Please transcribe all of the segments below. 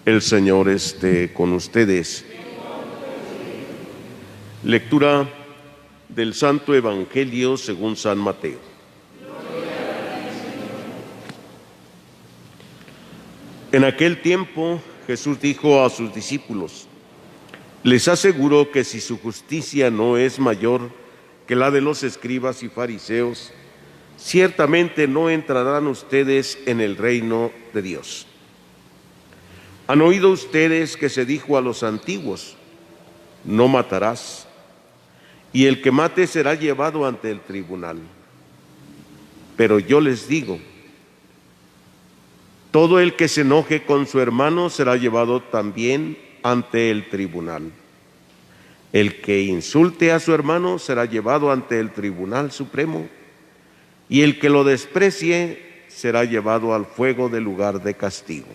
El Señor esté con ustedes. Lectura del Santo Evangelio según San Mateo. En aquel tiempo Jesús dijo a sus discípulos: les aseguro que si su justicia no es mayor que la de los escribas y fariseos, ciertamente no entrarán ustedes en el reino de Dios. Han oído ustedes que se dijo a los antiguos: no matarás, y el que mate será llevado ante el tribunal. Pero yo les digo, todo el que se enoje con su hermano será llevado también ante el tribunal. El que insulte a su hermano será llevado ante el Tribunal Supremo, y el que lo desprecie será llevado al fuego del lugar de castigo.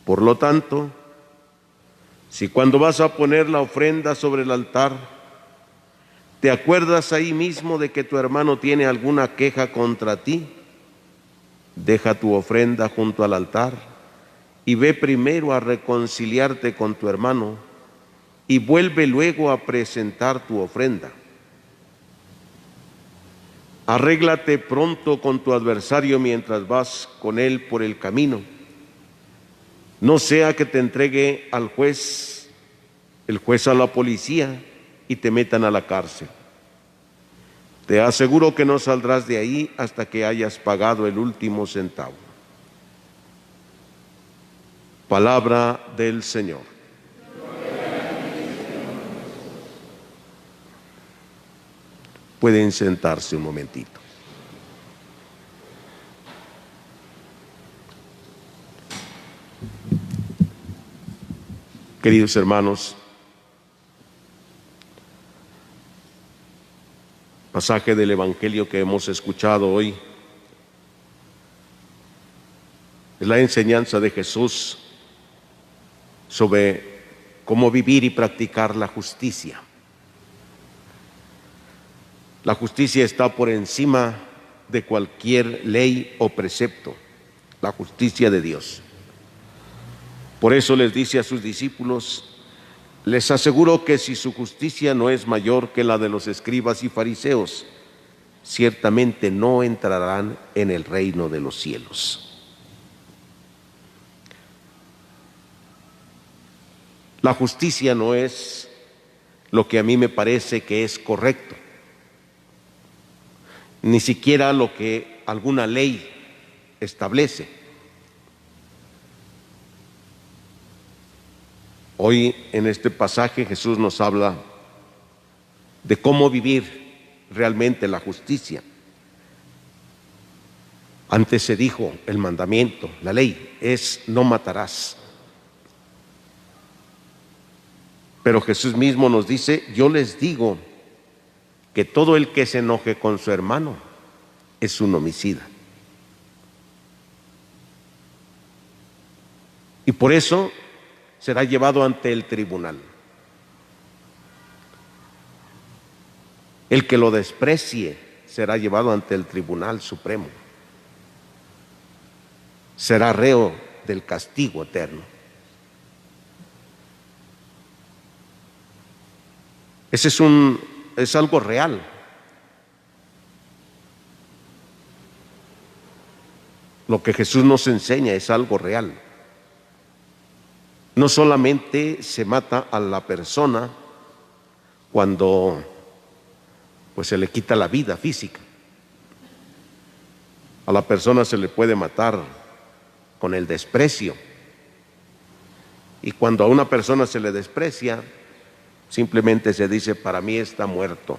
Por lo tanto, si cuando vas a poner la ofrenda sobre el altar, te acuerdas ahí mismo de que tu hermano tiene alguna queja contra ti, deja tu ofrenda junto al altar y ve primero a reconciliarte con tu hermano y vuelve luego a presentar tu ofrenda. Arréglate pronto con tu adversario mientras vas con él por el camino. No sea que te entregue al juez, el juez a la policía y te metan a la cárcel. Te aseguro que no saldrás de ahí hasta que hayas pagado el último centavo. Palabra del Señor. Pueden sentarse un momentito. Queridos hermanos, pasaje del Evangelio que hemos escuchado hoy es la enseñanza de Jesús sobre cómo vivir y practicar la justicia. La justicia está por encima de cualquier ley o precepto, la justicia de Dios. Por eso les dice a sus discípulos: les aseguro que si su justicia no es mayor que la de los escribas y fariseos, ciertamente no entrarán en el reino de los cielos. La justicia no es lo que a mí me parece que es correcto, ni siquiera lo que alguna ley establece. Hoy en este pasaje Jesús nos habla de cómo vivir realmente la justicia. Antes se dijo el mandamiento, la ley, es no matarás. Pero Jesús mismo nos dice: yo les digo que todo el que se enoje con su hermano es un homicida. Y por eso será llevado ante el tribunal. El que lo desprecie será llevado ante el Tribunal Supremo. Será reo del castigo eterno. Ese es algo real. Lo que Jesús nos enseña es algo real. No solamente se mata a la persona cuando se le quita la vida física. A la persona se le puede matar con el desprecio. Y cuando a una persona se le desprecia, simplemente se dice: para mí está muerto.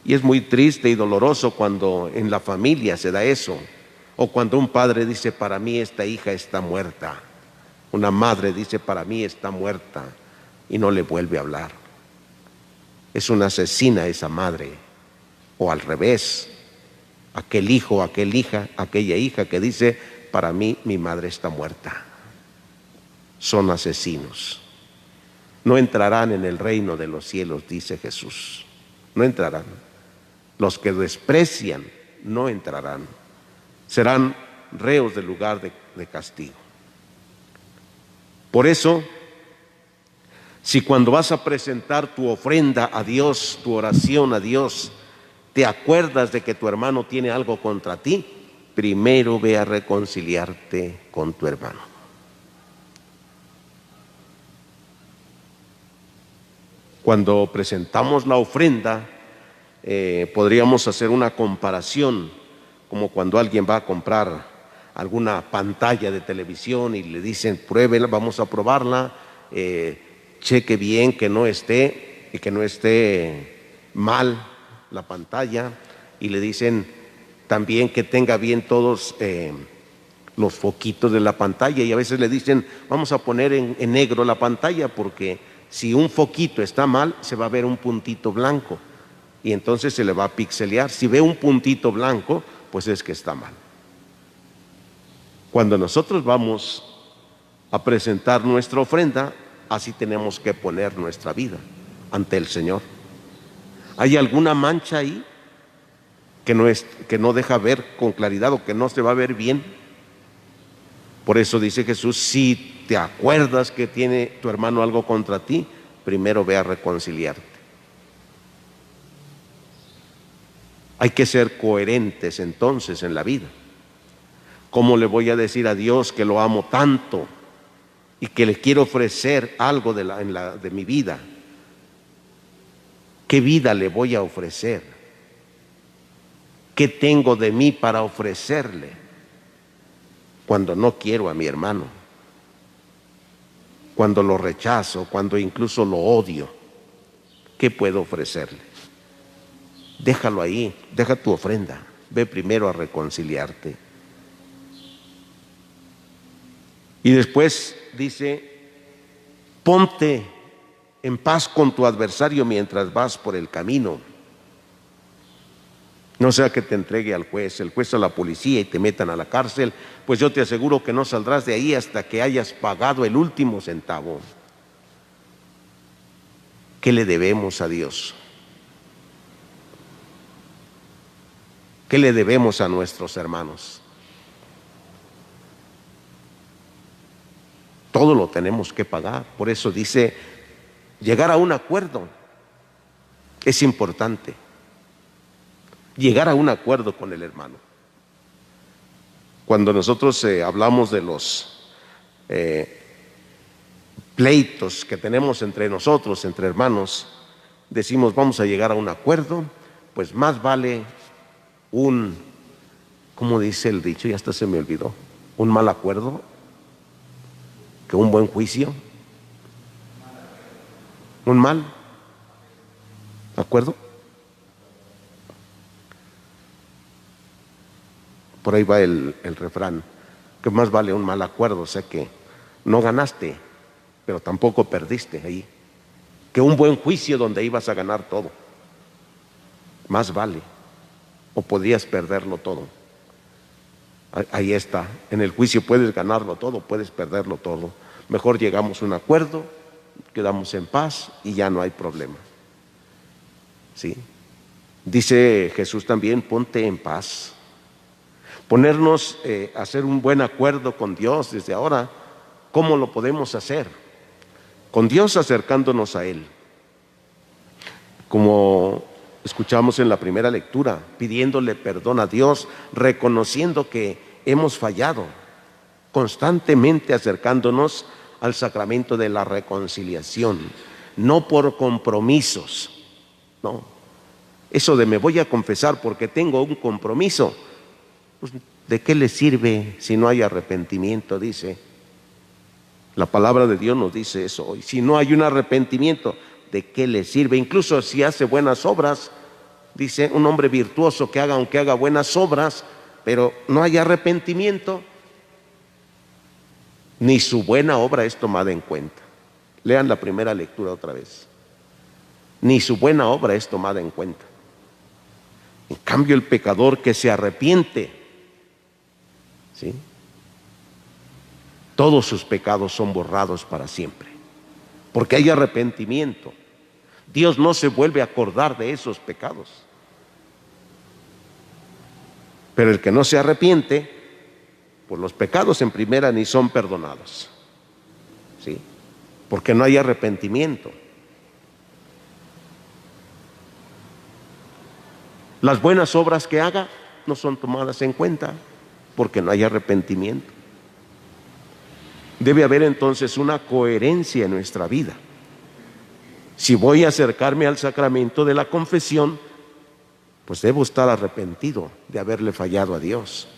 Y es muy triste y doloroso cuando en la familia se da eso, o cuando un padre dice: para mí esta hija está muerta. Una madre dice: para mí está muerta, y no le vuelve a hablar. Es una asesina esa madre. O al revés, aquel hijo, aquella hija que dice: para mí mi madre está muerta. Son asesinos. No entrarán en el reino de los cielos, dice Jesús. No entrarán. Los que desprecian no entrarán. Serán reos del lugar de castigo. Por eso, si cuando vas a presentar tu ofrenda a Dios, tu oración a Dios, te acuerdas de que tu hermano tiene algo contra ti, primero ve a reconciliarte con tu hermano. Cuando presentamos la ofrenda, podríamos hacer una comparación, como cuando alguien va a comprar alguna pantalla de televisión y le dicen, pruébela, vamos a probarla, cheque bien que no esté mal la pantalla, y le dicen también que tenga bien todos los foquitos de la pantalla, y a veces le dicen, vamos a poner en negro la pantalla, porque si un foquito está mal, se va a ver un puntito blanco, y entonces se le va a pixelear. Si ve un puntito blanco, pues es que está mal. Cuando nosotros vamos a presentar nuestra ofrenda, así tenemos que poner nuestra vida ante el Señor. ¿Hay alguna mancha ahí que no deja ver con claridad o que no se va a ver bien? Por eso dice Jesús, si te acuerdas que tiene tu hermano algo contra ti, primero ve a reconciliarte. Hay que ser coherentes entonces en la vida. ¿Cómo le voy a decir a Dios que lo amo tanto y que le quiero ofrecer algo de mi vida? ¿Qué vida le voy a ofrecer? ¿Qué tengo de mí para ofrecerle cuando no quiero a mi hermano? Cuando lo rechazo, cuando incluso lo odio, ¿qué puedo ofrecerle? Déjalo ahí, deja tu ofrenda, ve primero a reconciliarte. Y después dice, ponte en paz con tu adversario mientras vas por el camino. No sea que te entregue al juez, el juez a la policía y te metan a la cárcel, pues yo te aseguro que no saldrás de ahí hasta que hayas pagado el último centavo. ¿Qué le debemos a Dios? ¿Qué le debemos a nuestros hermanos? Todo lo tenemos que pagar. Por eso dice, llegar a un acuerdo es importante. Llegar a un acuerdo con el hermano. Cuando nosotros hablamos de los pleitos que tenemos entre nosotros, entre hermanos, decimos vamos a llegar a un acuerdo, pues más vale ¿cómo dice el dicho? Ya hasta se me olvidó. Un mal acuerdo que un buen juicio. Un mal acuerdo. Por ahí va el refrán, que más vale un mal acuerdo, o sea que no ganaste, pero tampoco perdiste ahí, que un buen juicio donde ibas a ganar todo. Más vale, o podrías perderlo todo. Ahí está, en el juicio puedes ganarlo todo, puedes perderlo todo. Mejor llegamos a un acuerdo, quedamos en paz y ya no hay problema. ¿Sí? Dice Jesús también, ponte en paz. Ponernos a hacer un buen acuerdo con Dios desde ahora. ¿Cómo lo podemos hacer? Con Dios acercándonos a Él. Como escuchamos en la primera lectura, pidiéndole perdón a Dios, reconociendo que hemos fallado, constantemente acercándonos al sacramento de la reconciliación, no por compromisos, no. Eso de me voy a confesar porque tengo un compromiso, pues, ¿de qué le sirve si no hay arrepentimiento? Dice la palabra de Dios, nos dice eso hoy. Si no hay un arrepentimiento, ¿de qué le sirve? Incluso si hace buenas obras, dice un hombre virtuoso que aunque haga buenas obras, pero no hay arrepentimiento, ni su buena obra es tomada en cuenta. Lean la primera lectura otra vez. Ni su buena obra es tomada en cuenta. En cambio, el pecador que se arrepiente, ¿sí?, todos sus pecados son borrados para siempre, porque hay arrepentimiento. Dios no se vuelve a acordar de esos pecados. Pero el que no se arrepiente, Pues los pecados en primera ni son perdonados, ¿sí? Porque no hay arrepentimiento. Las buenas obras que haga no son tomadas en cuenta porque no hay arrepentimiento. Debe haber entonces una coherencia en nuestra vida. Si voy a acercarme al sacramento de la confesión, pues debo estar arrepentido de haberle fallado a Dios.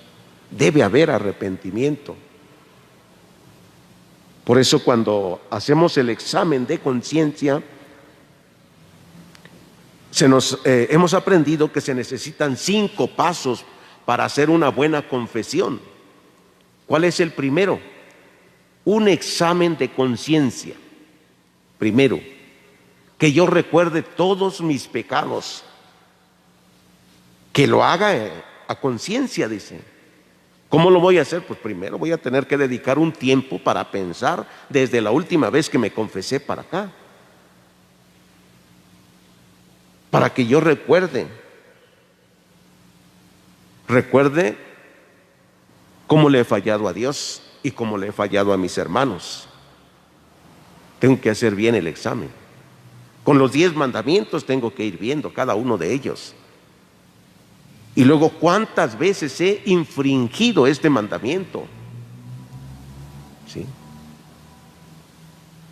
Debe haber arrepentimiento. Por eso cuando hacemos el examen de conciencia, hemos aprendido que se necesitan 5 pasos para hacer una buena confesión. ¿Cuál es el primero? Un examen de conciencia. Primero, que yo recuerde todos mis pecados. Que lo haga a conciencia, dice. ¿Cómo lo voy a hacer? Pues primero voy a tener que dedicar un tiempo para pensar desde la última vez que me confesé para acá. Para que yo recuerde cómo le he fallado a Dios y cómo le he fallado a mis hermanos. Tengo que hacer bien el examen. Con los 10 mandamientos tengo que ir viendo cada uno de ellos. Y luego, ¿cuántas veces he infringido este mandamiento? ¿Sí?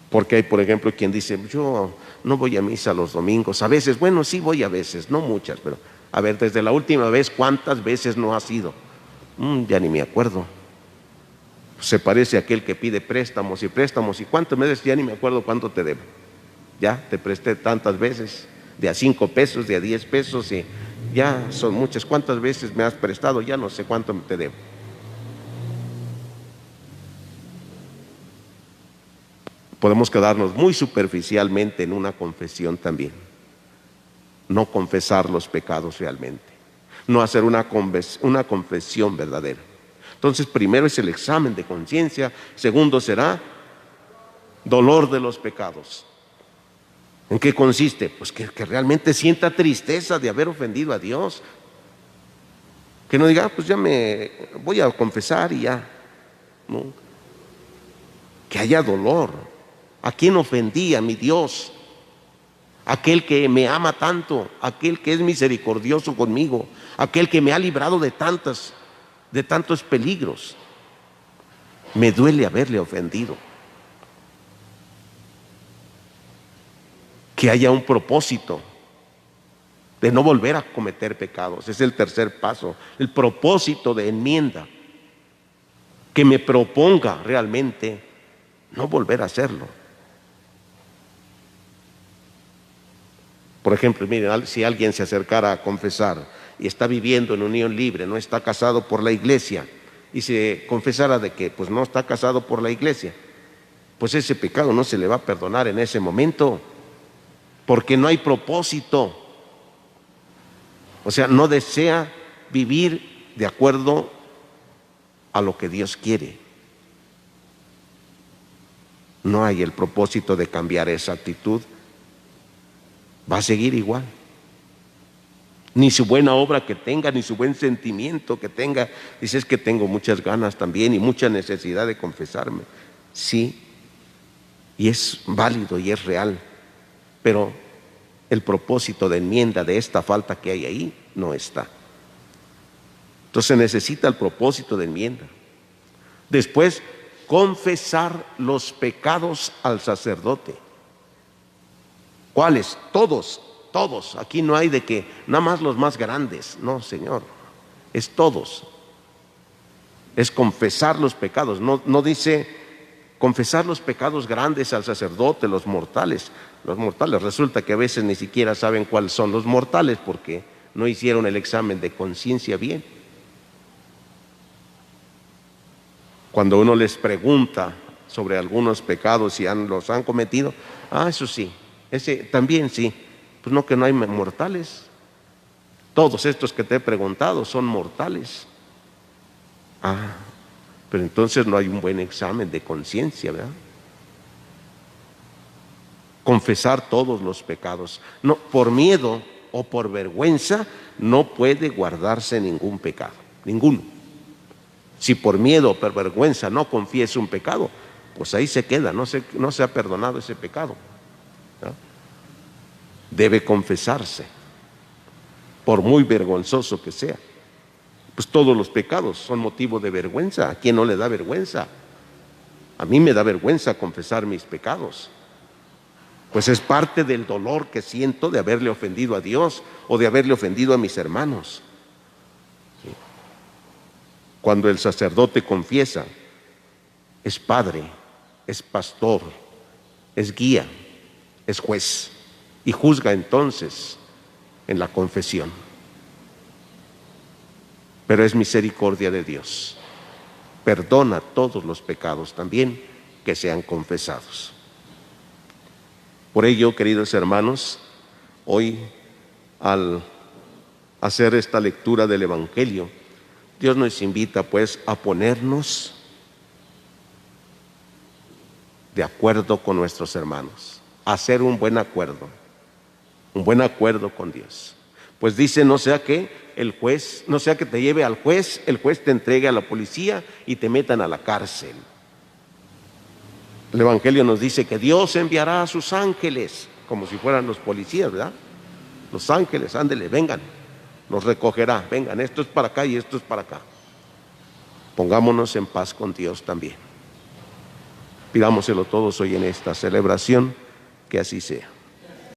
Porque hay, por ejemplo, quien dice, yo no voy a misa los domingos. A veces, bueno, sí voy a veces, no muchas, pero a ver, desde la última vez, ¿cuántas veces no has ido? Ya ni me acuerdo. Se parece a aquel que pide préstamos, y cuántas veces, ya ni me acuerdo cuánto te debo. Ya te presté tantas veces, de a 5 pesos, de a 10 pesos, y ya son muchas. ¿Cuántas veces me has prestado? Ya no sé cuánto te debo. Podemos quedarnos muy superficialmente en una confesión también. No confesar los pecados realmente. No hacer una confesión verdadera. Entonces, primero es el examen de conciencia. Segundo será dolor de los pecados. ¿En qué consiste? Pues que realmente sienta tristeza de haber ofendido a Dios. Que no diga, pues ya me voy a confesar y ya. ¿No? Que haya dolor. ¿A quién ofendí? A mi Dios. Aquel que me ama tanto, aquel que es misericordioso conmigo, aquel que me ha librado de tantos peligros. Me duele haberle ofendido. Que haya un propósito de no volver a cometer pecados. Es el tercer paso, el propósito de enmienda. Que me proponga realmente no volver a hacerlo. Por ejemplo, miren, si alguien se acercara a confesar y está viviendo en unión libre, no está casado por la iglesia, y se confesara de que pues no está casado por la iglesia, pues ese pecado no se le va a perdonar en ese momento, porque no hay propósito. O sea, no desea vivir de acuerdo a lo que Dios quiere. No hay el propósito de cambiar esa actitud. Va a seguir igual. Ni su buena obra que tenga, ni su buen sentimiento que tenga. Dice, es que tengo muchas ganas también y mucha necesidad de confesarme. Sí, y es válido y es real, pero el propósito de enmienda de esta falta que hay ahí no está. Entonces se necesita el propósito de enmienda. Después, confesar los pecados al sacerdote. ¿Cuáles? Todos. Aquí no hay de que nada más los más grandes. No, Señor, es todos. Es confesar los pecados. No dice confesar los pecados grandes al sacerdote, los mortales. Los mortales resulta que a veces ni siquiera saben cuáles son los mortales porque no hicieron el examen de conciencia bien. Cuando uno les pregunta sobre algunos pecados si los han cometido, eso sí. Ese también sí, pues no, que no hay mortales. Todos estos que te he preguntado son mortales. Pero entonces no hay un buen examen de conciencia, ¿verdad? Confesar todos los pecados. No, por miedo o por vergüenza no puede guardarse ningún pecado, ninguno. Si por miedo o por vergüenza no confiesa un pecado, pues ahí se queda, no se ha perdonado ese pecado, ¿no? Debe confesarse, por muy vergonzoso que sea. Pues todos los pecados son motivo de vergüenza. ¿A quién no le da vergüenza? A mí me da vergüenza confesar mis pecados, pues es parte del dolor que siento de haberle ofendido a Dios o de haberle ofendido a mis hermanos. Cuando el sacerdote confiesa, es padre, es pastor, es guía, es juez y juzga entonces en la confesión. Pero es misericordia de Dios. Perdona todos los pecados también que sean confesados. Por ello, queridos hermanos, hoy al hacer esta lectura del Evangelio, Dios nos invita pues a ponernos de acuerdo con nuestros hermanos, a hacer un buen acuerdo con Dios. Pues dice, no sea que te lleve al juez, el juez te entregue a la policía y te metan a la cárcel. El Evangelio nos dice que Dios enviará a sus ángeles, como si fueran los policías, ¿verdad? Los ángeles, ándele, vengan, los recogerá, vengan, esto es para acá y esto es para acá. Pongámonos en paz con Dios también. Pidámoselo todos hoy en esta celebración, que así sea.